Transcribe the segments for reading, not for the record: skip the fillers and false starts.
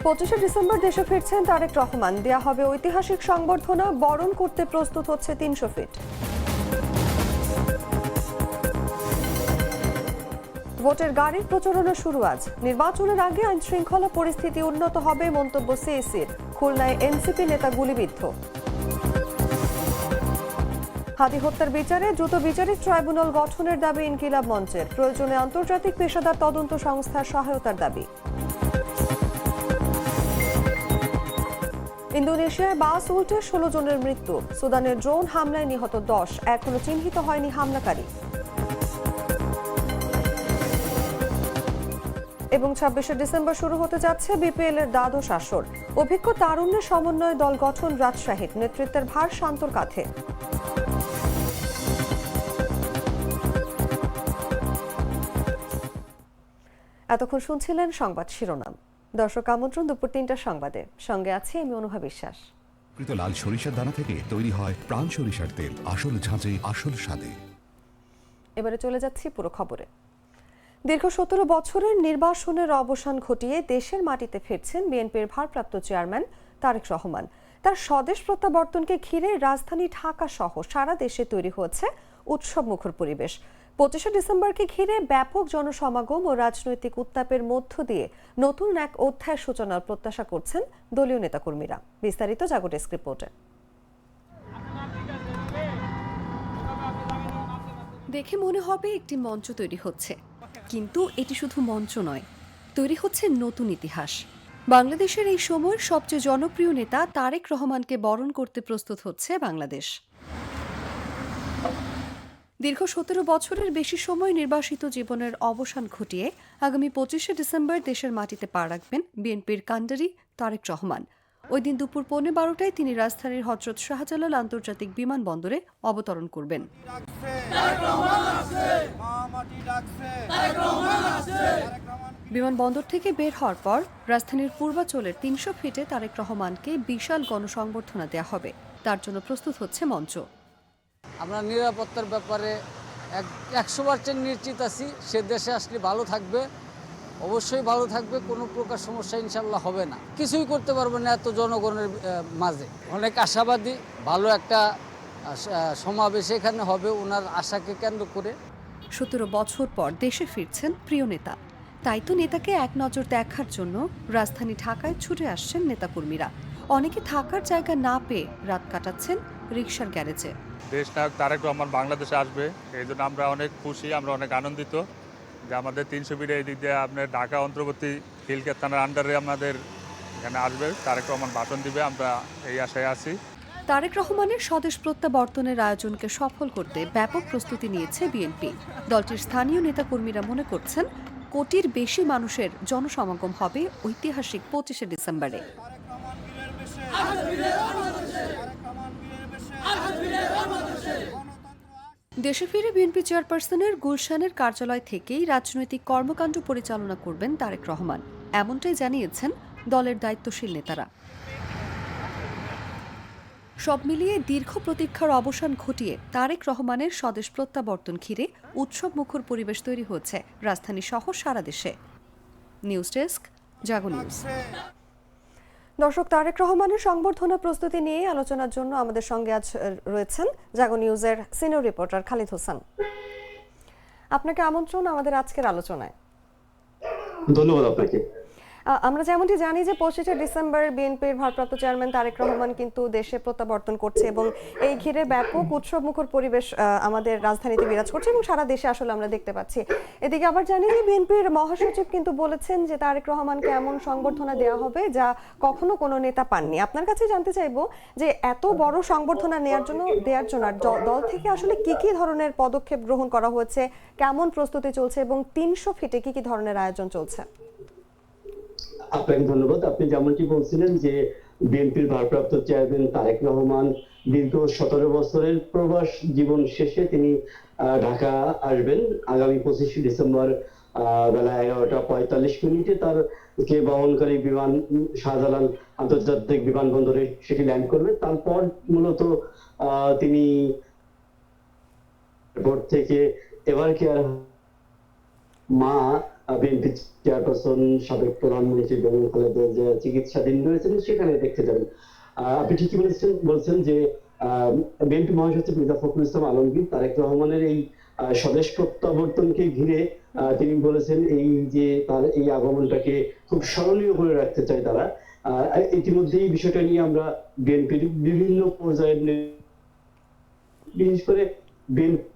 25শে December দেশে ফিরছেন তারেক রহমান। দেয়া হবে ঐতিহাসিক সংবর্ধনা, বরণ করতে প্রস্তুত হচ্ছে 300 ফিট। ভোটের গাড়ির প্রচারণা শুরু আজ। নির্বাচনের আগে আইন শৃঙ্খলা পরিস্থিতি উন্নত হবে মন্তব্য সিএসির। খুলনায় এনসিপি নেতা গুলিবিদ্ধ। হাদি হত্যার বিচারে দ্রুত বিচারিক ট্রাইব্যুনাল গঠনের দাবি ইনকিলাব মঞ্চের। প্রয়োজনে আন্তর্জাতিক পেশাদার তদন্ত সংস্থার সহায়তার দাবি। ইন্দোনেশিয়ায় বাস উল্টে 16 জনের মৃত্যু। সুদানের ড্রোন হামলায় নিহত 10, এখনো চিহ্নিত হয়নি হামলাকারী। এবং 26শে ডিসেম্বর শুরু হতে যাচ্ছে বিপিএল এর দ্বাদশ আসর। অভিজ্ঞ তারুণ্যের সমন্বয়ে দল গঠন রাজশাহীর। নেতৃত্বের ভার শান্তর কাঁধে। এতক্ষণ শুনছিলেন সংবাদ শিরোনাম। দর্শক আমন্ত্রণ দুপুর 3টার সংবাদে। সঙ্গে আছি আমি অনুভা বিশ্বাস। কৃত লাল সরিষার দানা থেকে তৈরি হয় প্রাণ সরিষার তেল, আসল ঝাঁঝে আসল স্বাদে। এবারে চলে যাচ্ছি পুরো খবরে। দীর্ঘ 17 বছরের নির্বাসনের অবসান ঘটিয়ে দেশের মাটিতে ফিরছেন বিএনপির ভারপ্রাপ্ত চেয়ারম্যান তারেক রহমান। তার স্বদেশ প্রত্যাবর্তনকে ঘিরে রাজধানী ঢাকা সহ সারা দেশে তৈরি হয়েছে উৎসবমুখর পরিবেশ। 25শে ডিসেম্বরকে ঘিরে ব্যাপক জনসমাগম ও রাজনৈতিক উত্তাপের মধ্য দিয়ে নতুন এক অধ্যায়ের সূচনার প্রত্যাশা করছেন দলীয় নেতাকর্মীরা। বিস্তারিত জাগো ডেস্ক রিপোর্টে। দেখে মনে হবে একটি মঞ্চ তৈরি হচ্ছে, কিন্তু এটি শুধু মঞ্চ নয়, তৈরি হচ্ছে নতুন ইতিহাস। বাংলাদেশের এই সময়ের সবচেয়ে জনপ্রিয় নেতা তারেক রহমানকে বরণ করতে প্রস্তুত হচ্ছে বাংলাদেশ। দীর্ঘ 17 বছরের বেশি সময় নির্বাসিত জীবনের অবসান ঘটিয়ে আগামী 25শে ডিসেম্বর দেশের মাটিতে পা রাখবেন বিএনপির কাণ্ডারি তারেক রহমান। ওই দিন দুপুর 12:15টায় তিনি রাজধানীর হযরত শাহজালাল আন্তর্জাতিক বিমানবন্দরে অবতরণ করবেন। বিমানবন্দর থেকে বের হওয়ার পর রাজধানীর পূর্বাঞ্চলের 300 ফিটে তারেক রহমানকে বিশাল গণসংবর্ধনা দেয়া হবে। তার জন্য প্রস্তুত হচ্ছে মঞ্চ। আমরা নিরাপত্তার ব্যাপারে 100% নিশ্চিত আছি। সে দেশে আসলে ভালো থাকবে, অবশ্যই ভালো থাকবে, কোনো প্রকার সমস্যা ইনশাল্লাহ হবে না। কিছুই করতে পারবে না এত জনগণের মাঝে। অনেক আশাবাদী, ভালো একটা সমাবেশ এখানে হবে ওনার আশাকে কেন্দ্র করে। 17 বছর পর দেশে ফিরছেন প্রিয় নেতা, তাই তো নেতাকে এক নজর দেখার জন্য রাজধানী ঢাকায় ছুটে আসছেন নেতাকর্মীরা। অনেকে থাকার জায়গা না পেয়ে রাত কাটাচ্ছেন রিকশার গ্যারেজে। দেশ নায়ক তারেক রহমান বাংলাদেশে আসবে, এই জন্য আমরা অনেক খুশি, আমরা অনেক আনন্দিত যে আমাদের 300 ফিটে এই দিক দিয়ে আপনার ঢাকা অন্তর্বর্তী খিলক্ষেত থানার আন্ডারে আমাদের এখানে আসবে, তারেক রহমান ভাষণ দিবে, আমরা এই আশায় আছি। তারেক রহমানের স্বদেশ প্রত্যাবর্তনের আয়োজনকে সফল করতে ব্যাপক প্রস্তুতি নিয়েছে বিএনপি। দলটির স্থানীয় নেতাকর্মীরা মনে করছেন কোটির বেশি মানুষের জনসমাগম হবে ঐতিহাসিক 25শে ডিসেম্বরে। দেশে ফিরে বিএনপি চেয়ারপারসনের গুলশানের কার্যালয় থেকেই রাজনৈতিক কর্মকাণ্ড পরিচালনা করবেন তারেক রহমান, এমনটাই জানিয়েছেন দলের দায়িত্বশীল নেতারা। সব মিলিয়ে দীর্ঘ প্রতীক্ষার অবসান ঘটিয়ে তারেক রহমানের স্বদেশ প্রত্যাবর্তন ঘিরে উৎসবমুখর পরিবেশ তৈরি হচ্ছে রাজধানী সহ সারা দেশে। নিউজ ডেস্ক, জাগো নিউজ। দর্শক, তারেক রহমানের সংবর্ধনা প্রস্তুতি নিয়ে আলোচনার জন্য আমাদের সঙ্গে আজ রয়েছেন জাগো নিউজের সিনিয়র রিপোর্টার খালিদ হোসেন। আপনাকে আমন্ত্রণ আমাদের আজকের আলোচনায়। ধন্যবাদ আপনাকে। আমরা যেমনটি জানি যে 25শে ডিসেম্বর বিএনপির ভারপ্রাপ্ত চেয়ারম্যান তারেক রহমান কিন্তু দেশে প্রত্যাবর্তন করছে এবং এই ঘিরে ব্যাপক উৎসবমুখর পরিবেশ আমাদের রাজধানীতে বিরাজ করছে এবং সারা দেশে আসলে আমরা দেখতে পাচ্ছি। এদিকে আবার জানি যে বিএনপির মহাসচিব কিন্তু বলেছেন যে তারেক রহমানকে এমন সংবর্ধনা দেওয়া হবে যা কখনো কোনো নেতা পাননি। আপনার কাছে জানতে চাইবো যে এত বড় সংবর্ধনা দেওয়ার জন্য দল থেকে আসলে কি ধরনের পদক্ষেপ গ্রহণ করা হয়েছে, কেমন প্রস্তুতি চলছে এবং 300 ফিটে কি ধরনের আয়োজন চলছে? আপনাকে ধন্যবাদ। আপনি যেমনটি বলছিলেন যে বিএনপির ভারপ্রাপ্ত চেয়ারম্যান তারেক রহমান দীর্ঘ 17 বছরের প্রবাস জীবন শেষে তিনি ঢাকা আসবেন। আগামী 25শে ডিসেম্বর বেলা 11:45 তার কে বহনকারী বিমান শাহজালাল আন্তর্জাতিক বিমানবন্দরে সেটি ল্যান্ড করবে। তারপর মূলত তিনি এয়ারপোর্ট থেকে এভার কেয়ার মা বিএনপি চেয়ারপারসন সাবেক প্রধানমন্ত্রী বেগম খালেদা জিয়া চিকিৎসাধীন রয়েছেন, সেখানে দেখতে যাবেন। আপনি ঠিকই বলছেন যে বিএনপি মহাসচিব মির্জা ফখরুল ইসলাম আলমগীর তারেক রহমানের এই স্বদেশ প্রত্যাবর্তনকে ঘিরে তিনি বলেছেন এই যে তার এই আগমনটাকে খুব স্মরণীয় করে রাখতে চায় তারা। ইতিমধ্যে এই বিষয়টা নিয়ে আমরা বিএনপির বিভিন্ন পর্যায়ের বিশেষ করে বিএনপি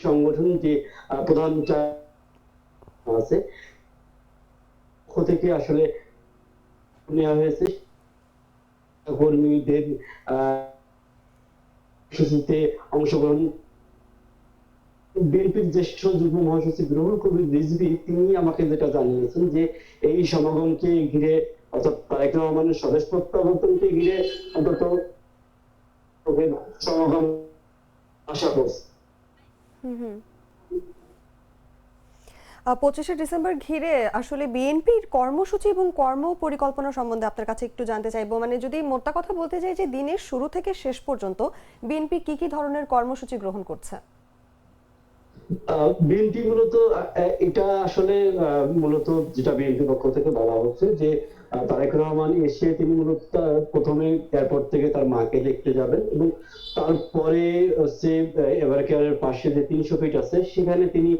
সংগঠন যে প্রধান আছে পক্ষ থেকে আসলে নেওয়া হয়েছে কর্মীদের কর্মসূচিতে অংশগ্রহণ। বিএনপির জ্যেষ্ঠ যুগ্ম মহাসচিব রুহুল কবির রিজভী তিনি আমাকে যেটা জানিয়েছেন যে এই সমাগমকে ঘিরে অর্থাৎ তারেক রহমানের স্বদেশ প্রত্যাবর্তনকে ঘিরে অন্তত সমাগম আশা করছে। 25শে ডিসেম্বর ঘিরে আসলে বিএনপির কর্মসূচি এবং কর্ম পরিকল্পনা সম্বন্ধে আপনার কাছে একটু জানতে চাইবো। মানে যদি মোটা কথা বলতে চাই যে দিনের শুরু থেকে শেষ পর্যন্ত বিএনপি কি কি ধরনের কর্মসূচি গ্রহণ করছে? বিএনপি মূলত এটা আসলে মূলত যেটা বিএনপি পক্ষ থেকে বলা হচ্ছে যে তারেক রহমান এসে তিনি মূলত প্রথমে এয়ারপোর্ট থেকে তার মাকে দেখতে যাবেন এবং তারপরে হচ্ছে এভারকেয়ারের পাশে যে 300 ফিট আছে সেখানে তিনি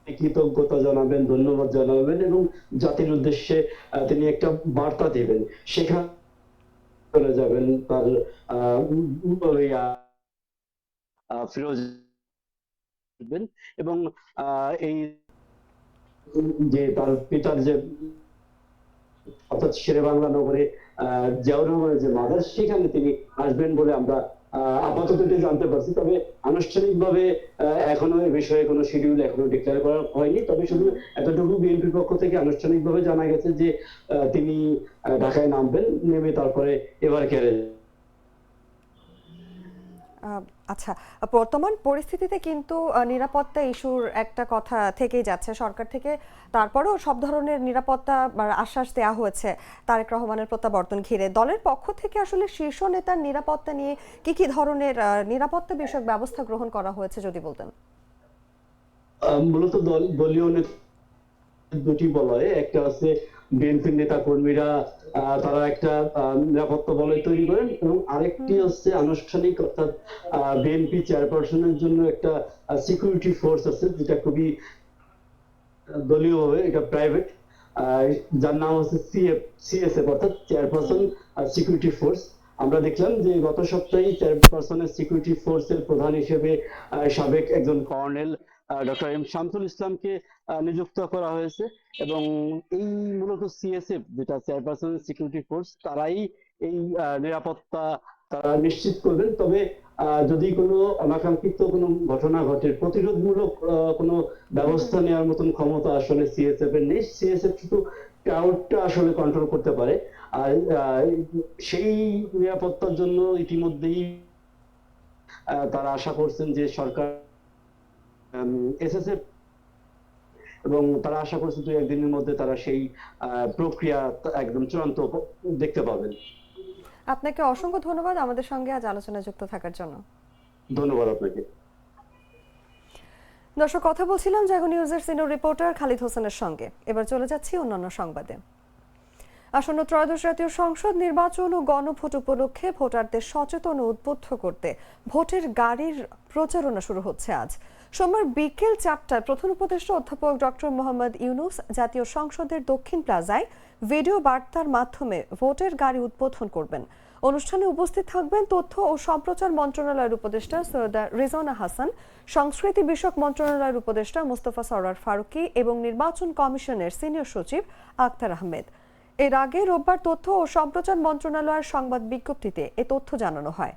কৃতজ্ঞতা জানাবেন, ধন্যবাদ জানাবেন এবং জাতির উদ্দেশ্যে তিনি একটা বার্তা দিবেন। সেখানে চলে যাবেন তার ফিরোজ এবং এই যে তার পিতার যে অর্থাৎ শেরেবাংলা নগরে জিয়াউর রহমানের যে মাদার সেখানে তিনি আসবেন বলে আমরা আপাতত জানতে পারছি। তবে আনুষ্ঠানিকভাবে এখনো এ বিষয়ে কোনো শিডিউল এখনো ডিক্লেয়ার করা হয়নি। তবে শুধু এতটুকু বিএনপির পক্ষ থেকে আনুষ্ঠানিকভাবে জানা গেছে যে তিনি ঢাকায় নামবেন, নেমে তারপরে এভারকেয়ারে। আচ্ছা, বর্তমান পরিস্থিতিতে কিন্তু নিরাপত্তা ইস্যুর একটা কথা থেকেই যাচ্ছে সরকার থেকে, তারপরেও সব ধরনের নিরাপত্তা আশ্বাস দেওয়া হয়েছে তারেক রহমানের প্রত্যাবর্তন ঘিরে। দলের পক্ষ থেকে আসলে শীর্ষ নেতার নিরাপত্তা নিয়ে কি কি ধরনের নিরাপত্তা বিষয়ক ব্যবস্থা গ্রহণ করা হয়েছে যদি বলতেন? মূলত দলীয় দুটি বলয়ে, একটা আছে বিএনপির নেতা কর্মীরা তারা একটা নিরাপত্তা বলয় তৈরি করেন এবং আরেকটি হচ্ছে আনুষ্ঠানিক অর্থাৎ বিএনপি চেয়ারপারসনের জন্য একটা সিকিউরিটি ফোর্স আছে যেটা খুবই দলীয়ভাবে এটা প্রাইভেট, যার নাম হচ্ছে সিএসএফ অর্থাৎ চেয়ারপারসন সিকিউরিটি ফোর্স। আমরা দেখলাম যে গত সপ্তাহে চেয়ারপারসনের সিকিউরিটি ফোর্সের প্রধান হিসেবে সাবেক একজন কর্নেল ডক্টর এম শামসুল ইসলামকে নিযুক্ত করা হয়েছে এবং এই মূলত সিএসএফ যেটা চেয়ারপারসনের সিকিউরিটি ফোর্স তারাই এই নিরাপত্তা তারা নিশ্চিত করবেন। তবে যদি কোনো অনাকাঙ্ক্ষিত কোনো ঘটনা ঘটে, প্রতিরোধমূলক কোনো ব্যবস্থা নেওয়ার মতন ক্ষমতা আসলে সিএসএফ এর নেই। সিএসএফ শুধু ক্রাউডটা আসলে কন্ট্রোল করতে পারে। আর সেই নিরাপত্তার জন্য ইতিমধ্যেই তারা আশা করছেন যে সরকার এসএসএফ এবং তারা আশা করছে 2-1 দিনের মধ্যে তারা সেই প্রক্রিয়া একদম চূড়ান্ত দেখতে পাবেন। আপনাকে অসংখ্য ধন্যবাদ আমাদের সঙ্গে আজ আলোচনায় যুক্ত থাকার জন্য। ধন্যবাদ আপনাকে। দর্শক, কথা বলছিলাম জাগো নিউজের সিনিয়র রিপোর্টার খালিদ হোসেনের সঙ্গে। এবার চলে যাচ্ছি অন্যান্য সংবাদে। আসন্ন ত্রয়োদশ জাতীয় সংসদ নির্বাচন ও গণভোট উপলক্ষে ভোটারদের সচেতন ও উদ্বুদ্ধ করতে ভোটের গাড়ির প্রচারণা শুরু হচ্ছে আজ। সোমবার বিকেল 4টায় প্রধান উপদেষ্টা অধ্যাপক ডক্টর মোহাম্মদ ইউনূস জাতীয় সংসদের দক্ষিণ প্লাজায় ভিডিও বার্তার মাধ্যমে ভোটের গাড়ি উদ্বোধন করবেন। অনুষ্ঠানে উপস্থিত থাকবেন তথ্য ও সম্প্রচার মন্ত্রণালয়ের উপদেষ্টা সৈয়দা রিজওয়ানা হাসান, সংস্কৃতি বিষয়ক মন্ত্রণালয়ের উপদেষ্টা মোস্তফা সরওয়ার ফারুকী এবং নির্বাচন কমিশনের সিনিয়র সচিব আক্তার আহমেদ। এর আগে রোববার তথ্য ও সম্প্রচার মন্ত্রণালয়ের সংবাদ বিজ্ঞপ্তিতে এ তথ্য জানানো হয়।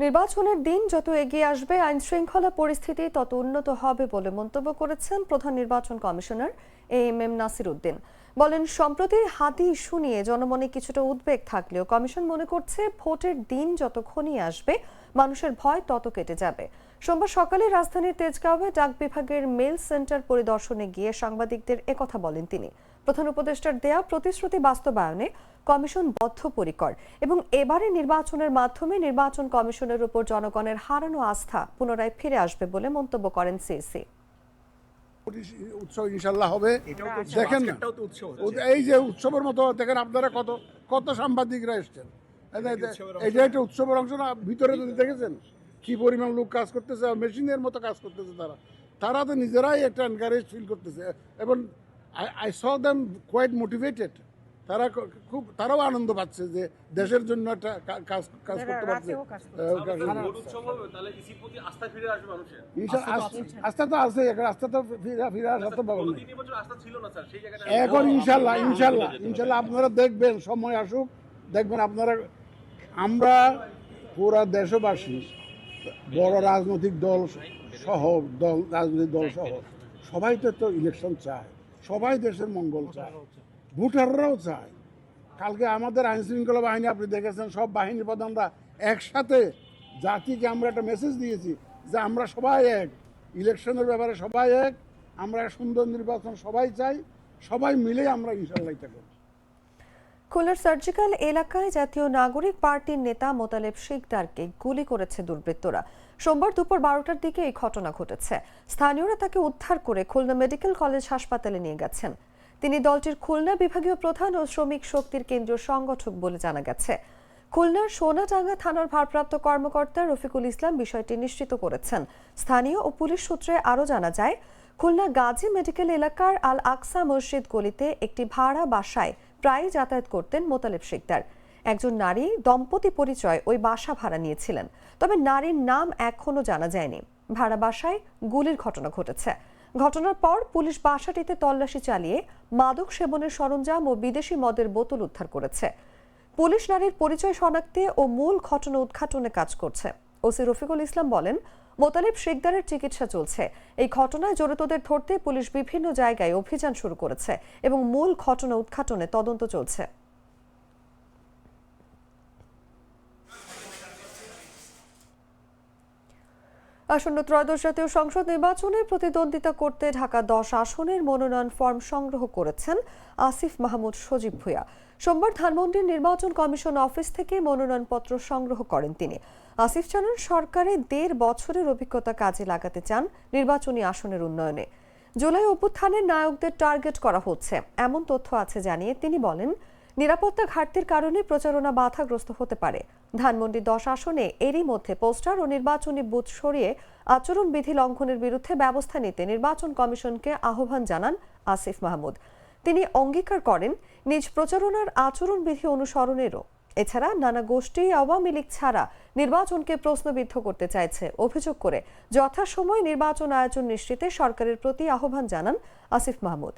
নির্বাচনের দিন যত এগিয়ে আসবে আইন শৃঙ্খলা পরিস্থিতি তত উন্নত হবে বলে মন্তব্য করেছেন প্রধান নির্বাচন কমিশনার এএমএম নাসির উদ্দিন। বলেন, সম্প্রতি হাতি ইস্যু নিয়ে জনমনে কিছুটা উদ্বেগ থাকলেও কমিশন মনে করছে ভোটের দিন যত ঘনিয়ে আসবে মানুষের ভয় তত কেটে যাবে। সোমবার সকালে রাজধানীর তেজগাঁওয়ে ডাক বিভাগের মেল সেন্টার পরিদর্শনে গিয়ে সাংবাদিকদের একথা বলেন তিনি। প্রধান উপদেষ্টার দেয়া প্রতিশ্রুতি বাস্তবায়নে কমিশন বদ্ধপরিকর এবং এবারে নির্বাচনের মাধ্যমে নির্বাচন কমিশনের উপর জনগণের হারানো আস্থা পুনরায় ফিরে আসবে বলে মন্তব্য করেন সিসি। উৎসব ইনশাল্লাহ হবে। দেখেন না, এই যে উৎসবের মতো দেখেন আপনারা কত কত সাংবাদিকরা এসছেন, এটা একটা উৎসবের অংশ না। ভিতরে যদি দেখেছেন কি পরিমাণ লোক কাজ করতেছে, মেশিনের মতো কাজ করতেছে, তারা তো নিজেরাই একটা এনকারেজ ফিল করতেছে এবং I saw them quite motivated. তারাও আনন্দ পাচ্ছে যে দেশের জন্য একটা কাজ করতে পারছে। আস্থা তো আছে, আস্থা তো ফিরে আসার তো ব্যাপার নেই। এখন ইনশাল্লাহ আপনারা দেখবেন, সময় আসুক, দেখবেন আপনারা। আমরা পুরা দেশবাসী, বড় রাজনৈতিক দল সহ রাজনৈতিক দল সহ সবাই তো ইলেকশন চায়, সবাই দেশের মঙ্গল চায়, ভোটাররাও চায়। কালকে আমাদের আইন শৃঙ্খলা বাহিনী আপনি দেখেছেন, সব বাহিনী প্রধানরা একসাথে জাতিকে আমরা একটা মেসেজ দিয়েছি যে আমরা সবাই এক, ইলেকশনের ব্যাপারে সবাই এক, আমরা সুন্দর নির্বাচন সবাই চাই, সবাই মিলে আমরা ইনশাল্লাহ এটা করব। খুলনার সার্জিক্যাল এলাকায় জাতীয় নাগরিক পার্টির নেতা মোতালেব শিকদারকে গুলি করেছে দুর্বৃত্তরা। সোমবার দুপুর 12টার দিকে এই ঘটনা ঘটেছে। স্থানীয়রা তাকে উদ্ধার করে খুলনা মেডিকেল কলেজ হাসপাতালে নিয়ে গেছেন। তিনি দলটির খুলনা বিভাগীয় প্রধান ও শ্রমিক শক্তির কেন্দ্রীয় সংগঠক বলে জানা গেছে। খুলনার সোনাডাঙ্গা থানার ভারপ্রাপ্ত কর্মকর্তা রফিকুল ইসলাম বিষয়টি নিশ্চিত করেছেন। স্থানীয় ও পুলিশ সূত্রে আরও জানা যায়, খুলনা গাজী মেডিকেল এলাকার আল আকসা মসজিদ গলিতে একটি ভাড়া বাসায় প্রায়ই যাতায়াত করতেন মোতালেব শিকদার। একজন নারী দম্পতি পরিচয় ওই বাসা ভাড়া নিয়েছিলেন, তবে নারীর নাম এখনো জানা যায়নি। ভাড়া বাসায় গুলির ঘটনা ঘটেছে। ঘটনার পর পুলিশ বাসাটিতে তল্লাশি চালিয়ে মাদক সেবনের সরঞ্জাম ও বিদেশি মদের বোতল উদ্ধার করেছে। পুলিশ নারীর পরিচয় শনাক্তে ও মূল ঘটনা উদ্ঘাটনে কাজ করছে। ওসি রফিকুল ইসলাম বলেন, মোতালেব শিকদারের চিকিৎসা চলছে। এই ঘটনায় জড়িতদের ধরতে পুলিশ বিভিন্ন জায়গায় অভিযান শুরু করেছে এবং মূল ঘটনা উদ্ঘাটনে তদন্ত চলছে। আসন্ন ত্রয়োদশ জাতীয় সংসদ নির্বাচনে প্রতিদ্বন্দ্বিতা করতে ঢাকা 10 আসনের মনোনয়ন ফর্ম সংগ্রহ করেছেন আসিফ মাহমুদ সজীব ভূঁইয়া। সোমবার ধানমন্ডির নির্বাচন কমিশন অফিস থেকে মনোনয়নপত্র সংগ্রহ করেন তিনি। আসিফ জানান, সরকারের 1.5 বছরের অভিজ্ঞতা কাজে লাগাতে চান নির্বাচনী আসনের উন্নয়নে। জুলাই অভ্যুত্থানের নায়কদের টার্গেট করা হচ্ছে এমন তথ্য আছে জানিয়ে তিনি বলেন, নিরাপত্তা ঘাটতির কারণে প্রচারণা বাধাগ্রস্ত হতে পারে। ধানমন্ডি 10 আসনে এরই মধ্যে পোস্টার ও নির্বাচনী বুথ সরিয়ে আচরণবিধি লঙ্ঘনের বিরুদ্ধে ব্যবস্থা নিতে নির্বাচন কমিশনকে আহ্বান জানান আসিফ মাহমুদ। তিনি অঙ্গীকার করেন নিজ প্রচারণার আচরণবিধি অনুসরণেরও। এছাড়া নানা গোষ্ঠী আওয়ামী লীগ ছাড়া নির্বাচনকে প্রশ্নবিদ্ধ করতে চাইছে অভিযোগ করে যথাসময়ে নির্বাচন আয়োজন নিশ্চিতে সরকারের প্রতি আহ্বান জানান আসিফ মাহমুদ।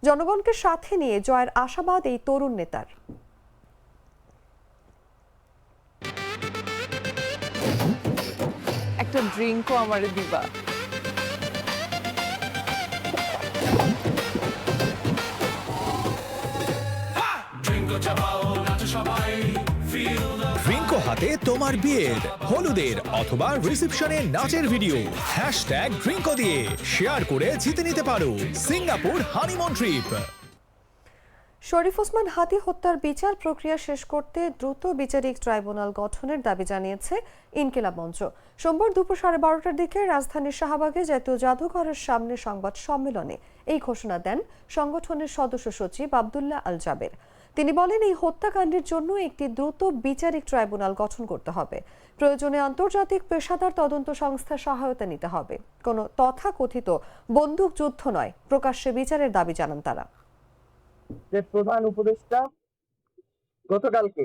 জনগণকে সাথে নিয়ে জয়ের আশাবাদ এই তরুণ নেতার। একটা ড্রিঙ্কও আমারে দিবা? ড্রিঙ্কো হাতে তোমার বিয়ের, হলুদের অথবা রিসেপশনের নাচের ভিডিও #ড্রিঙ্কো দিয়ে শেয়ার করে জিতে নিতে পারো সিঙ্গাপুর হানিমুন ট্রিপ। শরীফ ওসমান হাদি হত্যার বিচার প্রক্রিয়া শেষ করতে দ্রুত বিচারিক ট্রাইব্যুনাল গঠনের দাবি জানিয়েছে ইনকিলাব মঞ্চ। সোমবার দুপুর 12:30টার দিকে রাজধানীর শাহবাগে জাতীয় জাদুঘরের সামনে সংবাদ সম্মেলনে এই ঘোষণা দেন সংগঠনের সদস্য সচিব আব্দুল্লাহ আল জাবের। তিনি বলেন, এই হত্যাকাণ্ডের জন্য একটি দ্রুত বিচারিক ট্রাইব্যুনাল গঠন করতে হবে। প্রয়োজনে আন্তর্জাতিক পেশাদার তদন্ত সংস্থার সহায়তা নিতে হবে। কোনো তথাকথিত বন্দুক যুদ্ধ নয়, প্রকাশ্যে বিচারের দাবি জানান তারা। যে প্রধান উপদেষ্টা গতকালকে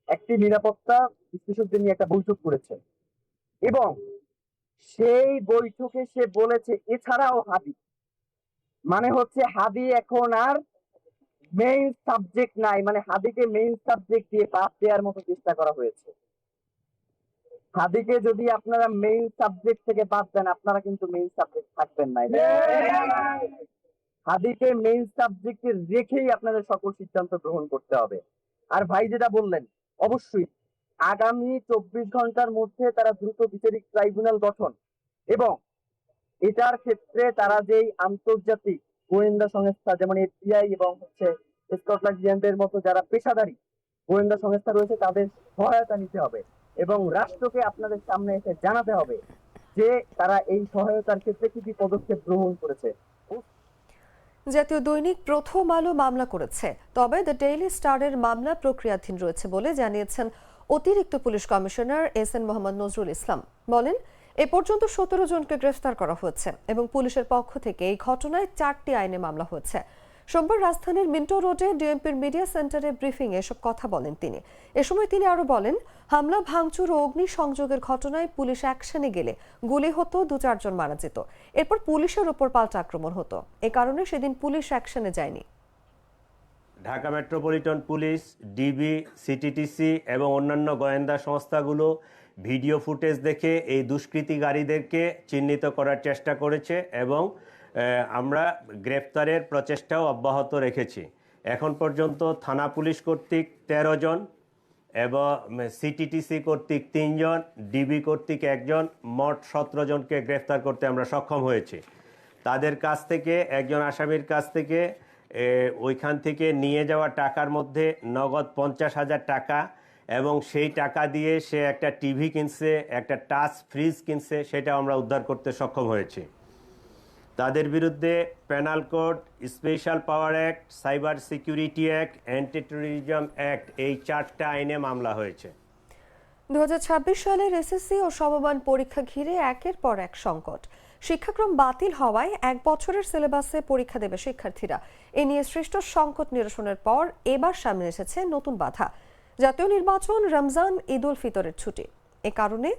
একটি নিরাপত্তা বিশ্লেষকদের নিয়ে একটা বৈঠক করেছেন এবং সেই বৈঠকে সে বলেছে এছাড়াও হাদি, মানে হচ্ছে হাদি এখন আর মেইন সাবজেক্ট নাই, মানে হাদিকে মেইন সাবজেক্ট দিয়ে বাদ দেওয়ার মতো চেষ্টা করা হয়েছে। হাদিকে যদি আপনারা মেইন সাবজেক্ট থেকে বাদ দেন, আপনারা কিন্তু মেইন সাবজেক্ট থাকবেন না। হাদিকে মেইন সাবজেক্টে রেখেই আপনাদের সকল সিদ্ধান্ত গ্রহণ করতে হবে। আর ভাই যেটা বললেন, অবশ্যই আগামী 24 ঘন্টার মধ্যে তারা দ্রুত বিচারিক ট্রাইব্যুনাল গঠন এবং এটার ক্ষেত্রে তারা যেই আন্তর্জাতিক গোয়েন্দা সংস্থা যেমন এফবিআই এবং স্কটল্যান্ড ইয়ার্ডের মতো যারা পেশাদারী গোয়েন্দা সংস্থা রয়েছে তাদের সহায়তা নিতে হবে এবং রাষ্ট্রকে আপনাদের সামনে এসে জানাতে হবে যে তারা এই সহায়তার ক্ষেত্রে কি কি পদক্ষেপ গ্রহণ করেছে। জাতীয় দৈনিক প্রথম আলো মামলা করেছে, তবে দ্য ডেইলি স্টারের মামলা প্রক্রিয়াধীন রয়েছে বলে জানিয়েছেন অতিরিক্ত police commissioner S N. Mohammad Nazrul Islam. বলেন, এ পর্যন্ত 17 জনকে গ্রেফতার করা হয়েছে এবং পুলিশের পক্ষ থেকে এই ঘটনায় 4টি আইনে মামলা হয়েছে। সোমবার রাজধানীর মিন্টো রোডে ডিএমপির মিডিয়া সেন্টারে ব্রিফিং এসব কথা বলেন তিনি। এ সময় তিনি আরো বলেন, হামলা, ভাঙচুর ও অগ্নিসংযোগের ঘটনায় পুলিশ অ্যাকশনে গেলে গুলি হতো, 2-4 জন মারা যেত, এরপর পুলিশের উপর পাল্টা আক্রমণ হতো। এ কারণে সেদিন পুলিশ অ্যাকশনে যায়নি। Dhaka metropolitan police, DB, CTTC এবং অন্যান্য গোয়েন্দা সংস্থাগুলো ভিডিও ফুটেজ দেখে এই দুষ্কৃতিকারীদেরকে চিহ্নিত করার চেষ্টা করেছে এবং আমরা গ্রেফতারের প্রচেষ্টাও অব্যাহত রেখেছি। এখন পর্যন্ত থানা পুলিশ কর্তৃক 13 জন এবং সিটিটিসি কর্তৃক 3 জন, ডিবি কর্তৃক 1 জন, মোট 17 জনকে গ্রেফতার করতে আমরা সক্ষম হয়েছি। তাদের কাছ থেকে, একজন আসামির কাছ থেকে ওইখান থেকে নিয়ে যাওয়া টাকার মধ্যে নগদ 50,000 টাকা এবং সেই টাকা দিয়ে সে একটা টিভি কিনছে, একটা টাচ ফ্রিজ কিনছে, সেটা আমরা উদ্ধার করতে সক্ষম হয়েছি। তাদের বিরুদ্ধে পেনাল কোড, স্পেশাল পাওয়ার act, cyber security act, anti terrorism act, এই 4টা আইনে মামলা হয়েছে। 2026 সালের এসএসসি ও সমমান পরীক্ষা ঘিরে একের পর এক সংকট। শিক্ষাক্রম বাতিল হওয়ায় 1 বছরের সিলেবাসে পরীক্ষা দেবে শিক্ষার্থীরা। এ নিয়ে সৃষ্ট সংকট নিরসনের পর এবার সামনে এসেছে নতুন বাধা, জাতীয় নির্বাচন, রমজান, ঈদ উল ফিতরের ছুটি। এ কারণে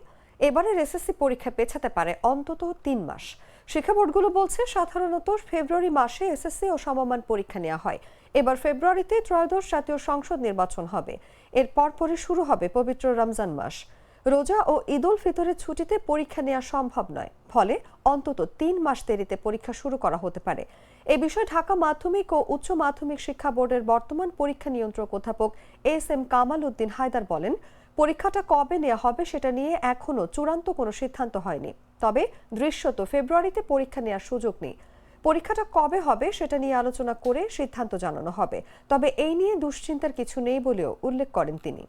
এবারের এসএসসি পরীক্ষা পেছাতে পারে অন্তত 3 মাস। শিক্ষা বোর্ডগুলো বলছে, সাধারণত ফেব্রুয়ারি মাসে এসএসসি ও সমমান পরীক্ষা নেওয়া হয়। এবার ফেব্রুয়ারিতে ত্রয়োদশ জাতীয় সংসদ নির্বাচন হবে। এর পরপরই শুরু হবে পবিত্র রমজান মাস। রোজা ও ঈদ উল ফিতরের ছুটিতে পরীক্ষা নেওয়া সম্ভব নয়, ফলে অন্তত 3 মাস দেরিতে পরীক্ষা শুরু করা হতে পারে। এ বিষয়ে ঢাকা মাধ্যমিক ও উচ্চ মাধ্যমিক শিক্ষা বোর্ডের বর্তমান পরীক্ষা নিয়ন্ত্রক অধ্যাপক এস.এম. কামাল উদ্দিন হায়দার বলেন, পরীক্ষাটা কবে নেওয়া হবে সেটা নিয়ে এখনো চূড়ান্ত কোনো সিদ্ধান্ত হয়নি, তবে দৃশ্যত ফেব্রুয়ারিতে পরীক্ষা নেওয়ার সুযোগ নেই। পরীক্ষাটা কবে হবে সেটা নিয়ে আলোচনা করে সিদ্ধান্ত জানানো হবে, তবে এই নিয়ে দুশ্চিন্তার কিছু নেই বলেও উল্লেখ করেন তিনি।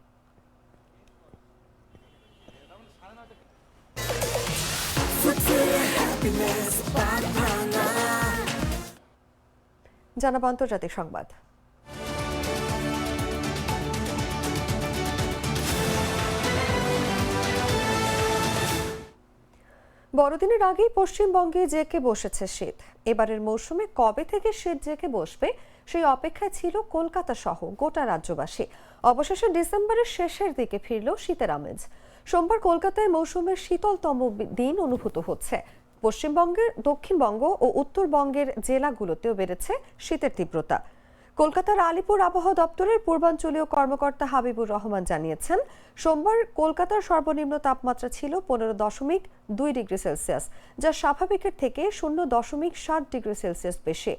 জানাবো আন্তর্জাতিক সংবাদ। বড়দিনের আগেই পশ্চিমবঙ্গে জেঁকে বসেছে শীত। এবারের মৌসুমে কবে থেকে শীত জেঁকে বসবে সেই অপেক্ষায় ছিল কলকাতা সহ গোটা রাজ্যবাসী। অবশেষে ডিসেম্বরের শেষের দিকে ফিরল শীতের আমেজ। সোমবার কলকাতায় মৌসুমের শীতলতম দিন অনুভূত হচ্ছে। পশ্চিমবঙ্গের, দক্ষিণবঙ্গ ও উত্তরবঙ্গের জেলাগুলোতেও বেড়েছে শীতের তীব্রতা। কলকাতার আলিপুর আবহাওয়া দপ্তরের পূর্বাঞ্চলীয় কর্মকর্তা হাবিবুর রহমান জানিয়েছেন, সোমবার কলকাতার সর্বনিম্ন তাপমাত্রা ছিল 15.2 ডিগ্রি সেলসিয়াস, যা স্বাভাবিকের থেকে 0.7 ডিগ্রি সেলসিয়াস বেশি।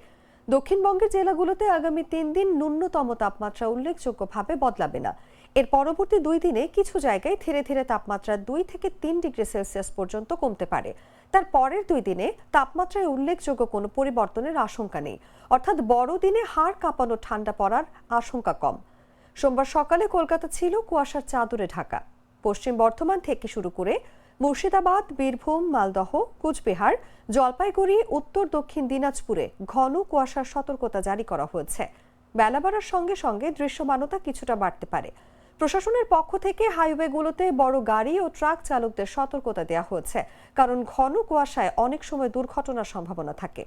দক্ষিণবঙ্গের জেলাগুলোতে আগামী 3 দিন ন্যূনতম তাপমাত্রা উল্লেখযোগ্যভাবে বদলাবে না। এর পরবর্তী 2 দিনে কিছু জায়গায় ধীরে ধীরে তাপমাত্রা 2 থেকে 3 ডিগ্রি সেলসিয়াস পর্যন্ত কমতে পারে। তার পরের 2 দিনে তাপমাত্রায় উল্লেখযোগ্য কোনো পরিবর্তনের আশঙ্কা নেই, অর্থাৎ বড়দিনে হাড় কাঁপানো ঠান্ডা পড়ার আশঙ্কা কম। সোমবার সকালে কলকাতা ছিল কুয়াশার চাদরে ঢাকা। পশ্চিম বর্ধমান থেকে শুরু করে মুর্শিদাবাদ, বীরভূম, মালদহ, কুচবিহার, জলপাইগুড়ি, উত্তর দক্ষিণ দিনাজপুরে ঘন কুয়াশার সতর্কতা জারি করা হয়েছে। বেলা বাড়ার সঙ্গে সঙ্গে দৃশ্যমানতা কিছুটা বাড়তে পারে। প্রশাসনের পক্ষ থেকে হাইওয়েগুলোতে বড় গাড়ি ও ট্রাক চালকদের সতর্কতা দেওয়া হয়েছে, কারণ ঘন কুয়াশায় অনেক সময় দুর্ঘটনার সম্ভাবনা থাকে।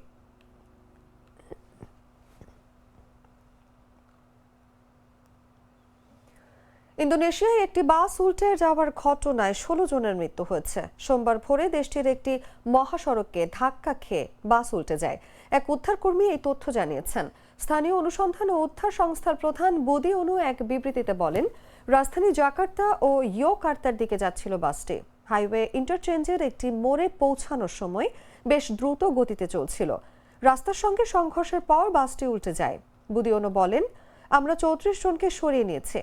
ইন্দোনেশিয়ায় একটি বাস উল্টে যাওয়ার ঘটনায় 16 জনের মৃত্যু হয়েছে। সোমবার ভোরে দেশটির একটি মহাসড়ককে ধাক্কা খেয়ে বাস উল্টে যায়। এক উদ্ধারকর্মী এই তথ্য জানিয়েছেন। স্থানীয় অনুসন্ধান ও উদ্ধার সংস্থার প্রধান বুদি অনু এক বিবৃতিতে বলেন, রাজধানী জাকার্তা ও ইয়োকার্তার দিকে যাচ্ছিল বাসটি। হাইওয়ে ইন্টারচেঞ্জের একটি মোড়ে পৌঁছানোর সময় বেশ দ্রুত গতিতে চলছিল। রাস্তার সঙ্গে সংঘর্ষের পর বাসটি উল্টে যায়। বুদি অনু বলেন, আমরা 34 জনকে সরিয়ে নিয়েছি।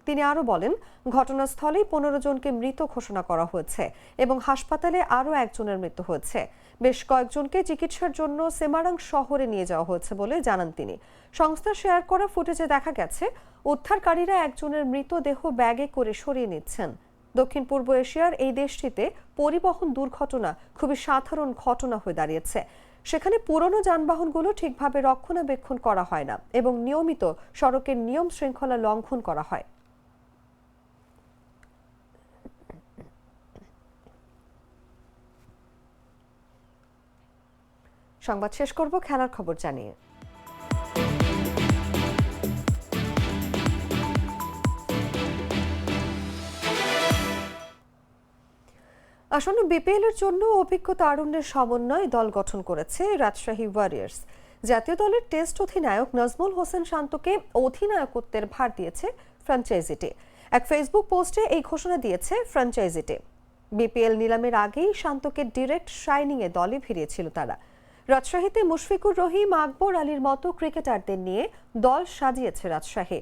তিনি আরও বলেন, ঘটনাস্থলেই 15 জনকে মৃত ঘোষণা করা হয়েছে এবং হাসপাতালে আরও একজনের মৃত্যু হয়েছে। বেশ কয়েকজনকে চিকিৎসার জন্য সেমারাং শহরে নিয়ে যাওয়া হয়েছে বলে জানান তিনি। সংস্থা শেয়ার করা ফুটেজে দেখা গেছে উদ্ধারকারীরা একজনের মৃতদেহ ব্যাগে করে সরিয়ে নিচ্ছেন। দক্ষিণ পূর্ব এশিয়ার এই দেশটিতে পরিবহন দুর্ঘটনা খুবই সাধারণ ঘটনা হয়ে দাঁড়িয়েছে। সেখানে পুরনো যানবাহনগুলো ঠিকভাবে রক্ষণাবেক্ষণ করা হয় না এবং নিয়মিত সড়কের নিয়ম শৃঙ্খলা লঙ্ঘন করা হয়। সংবাদ শেষ করব খেলার খবর জানিয়ে। আসন্ন বিপিএল এর জন্য অভিজ্ঞ তারুণ্যের সমন্বয় দল গঠন করেছে রাজশাহী ওয়ারিয়র্স। জাতীয় দলের টেস্ট অধিনায়ক নাজমুল হোসেন শান্তকে অধিনায়কত্বের ভার দিয়েছে ফ্র্যাঞ্চাইজিটি। এক ফেসবুক পোস্টে এই ঘোষণা দিয়েছে ফ্র্যাঞ্চাইজিটি। বিপিএল নিলামের আগেই শান্তকে ডিরেক্ট শাইনিংয়ে দলে ভিড়িয়েছিল তারা। রাজশাহীতে মুশফিকুর রহিম, আকবর আলীর মতো ক্রিকেটারদের নিয়ে দল সাজিয়েছে রাজশাহী।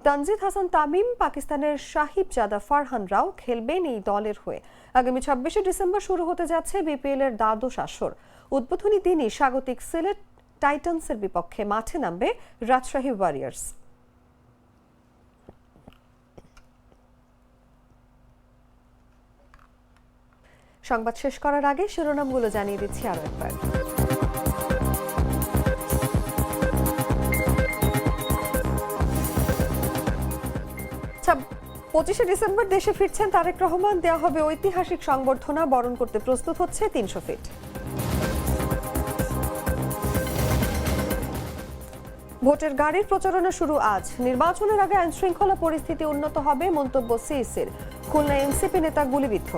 তানজিদ হাসান তামিম, পাকিস্তানের সাহিবজাদা ফারহানরাও খেলবেন এই দলের হয়ে। আগামী 26 ডিসেম্বর শুরু হতে যাচ্ছে বিপিএল এর দ্বাদশ আসর। উদ্বোধনী দিনই স্বাগতিক সিলেট টাইটান্সের বিপক্ষে মাঠে নামবে রাজশাহী ওয়ারিয়র্স। সংবাদ শেষ করার আগে শিরোনামগুলো জানিয়ে দিচ্ছি আরো একবার। 25 ডিসেম্বর দেশে ফিরছেন তারেক রহমান। দেওয়া হবে ঐতিহাসিক সংবর্ধনা, বরণ করতে প্রস্তুত হচ্ছে 300 ফিট। ভোটের গাড়ির প্রচারণা শুরু আজ। নির্বাচনের আগে আইন শৃঙ্খলা পরিস্থিতি উন্নত হবে, মন্তব্য সিইসির। খুলনায় এনসিপি নেতা গুলিবিদ্ধ।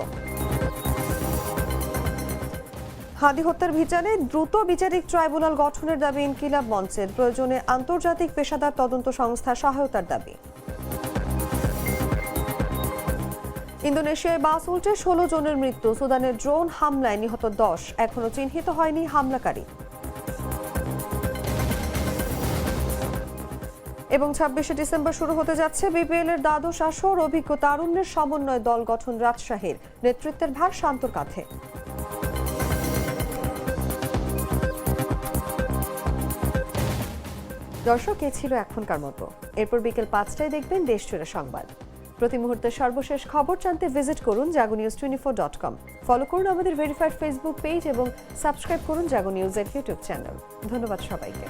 হাদি হত্যার বিচারে দ্রুত বিচারিক ট্রাইব্যুনাল গঠনের দাবি ইনকিলাব মঞ্চের। প্রয়োজনে আন্তর্জাতিক পেশাদার তদন্ত সংস্থা সহায়তার দাবি। ইন্দোনেশিয়ায় বাস উল্টে 16 জনের মৃত্যু। সুদানের ড্রোন হামলায় নিহত 10, এখনো চিহ্নিত হয়নি হামলাকারী। এবং 26 ডিসেম্বর শুরু হতে যাচ্ছে বিপিএল এর দ্বাদশ আসর। অভিজ্ঞ তারুণ্যের সমন্বয় দল গঠন রাজশাহীর। নেতৃত্বের ভার শান্তর কাঁধে। দর্শক, এ ছিল এখনকার মতো। এরপর বিকেল 5টায় দেখবেন দেশজুড়ে সংবাদ। প্রতি মুহূর্তের সর্বশেষ খবর জানতে ভিজিট করুন jagonews24.com। ফলো করুন আমাদের ভেরিফাইড ফেসবুক পেজ এবং সাবস্ক্রাইব করুন জাগো নিউজের ইউটিউব চ্যানেল। ধন্যবাদ সবাইকে।